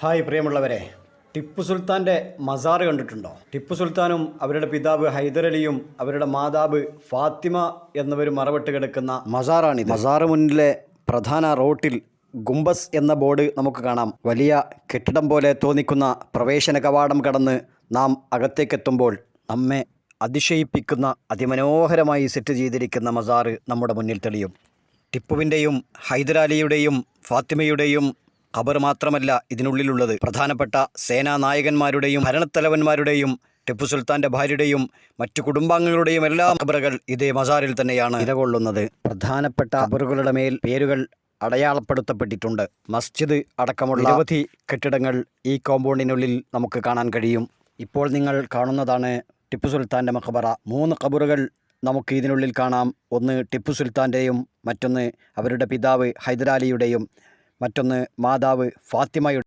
Hi പ്രിയമുള്ളവരെ, Tipu സുൽത്താൻ്റെ Masar കണ്ടിട്ടുണ്ടോ? ടിപ്പു സുൽത്താനും അവരുടെ പിതാവ് ഹൈദരലിയും അവരുടെ മാതാവ് ഫാത്തിമ എന്നിവരും മറവിട്ട് കിടക്കുന്ന മസാറാണിത്. മസാറ് മുന്നിലെ പ്രധാന റോട്ടിൽ ഗുംബസ് എന്ന ബോർഡ് നമുക്ക് കാണാം. വലിയ കെട്ടിടം പോലെ തോന്നിക്കുന്ന പ്രവേശന കവാടം കടന്ന് നാം അകത്തേക്കെത്തുമ്പോൾ നമ്മെ അതിശയിപ്പിക്കുന്ന അതിമനോഹരമായി സെറ്റ് ചെയ്തിരിക്കുന്ന മസാറ് നമ്മുടെ മുന്നിൽ തെളിയും. ടിപ്പുവിൻ്റെയും ഹൈദരാലിയുടെയും ഫാത്തിമയുടെയും ഖബർ മാത്രമല്ല ഇതിനുള്ളിലുള്ളത്. പ്രധാനപ്പെട്ട സേനാ നായകന്മാരുടെയും ഭരണത്തലവന്മാരുടെയും ടിപ്പു സുൽത്താൻ്റെ ഭാര്യയുടെയും മറ്റു കുടുംബാംഗങ്ങളുടെയും എല്ലാ ഖബറുകൾ ഇതേ മസാറിൽ തന്നെയാണ് നിലകൊള്ളുന്നത്. പ്രധാനപ്പെട്ട ഖബറുകളുടെ മേൽ പേരുകൾ അടയാളപ്പെടുത്തപ്പെട്ടിട്ടുണ്ട്. മസ്ജിദ് അടക്കമുള്ള നിരവധി കെട്ടിടങ്ങൾ ഈ കോമ്പൗണ്ടിനുള്ളിൽ നമുക്ക് കാണാൻ കഴിയും. ഇപ്പോൾ നിങ്ങൾ കാണുന്നതാണ് ടിപ്പു സുൽത്താൻ്റെ മഖബറ. 3 ഖബറുകൾ നമുക്ക് ഇതിനുള്ളിൽ കാണാം. ഒന്ന് ടിപ്പു സുൽത്താൻ്റെയും, മറ്റൊന്ന് അവരുടെ പിതാവ് ഹൈദരാലിയുടെയും, മറ്റൊന്ന് മാതാവ് ഫാത്തിമയുടെ.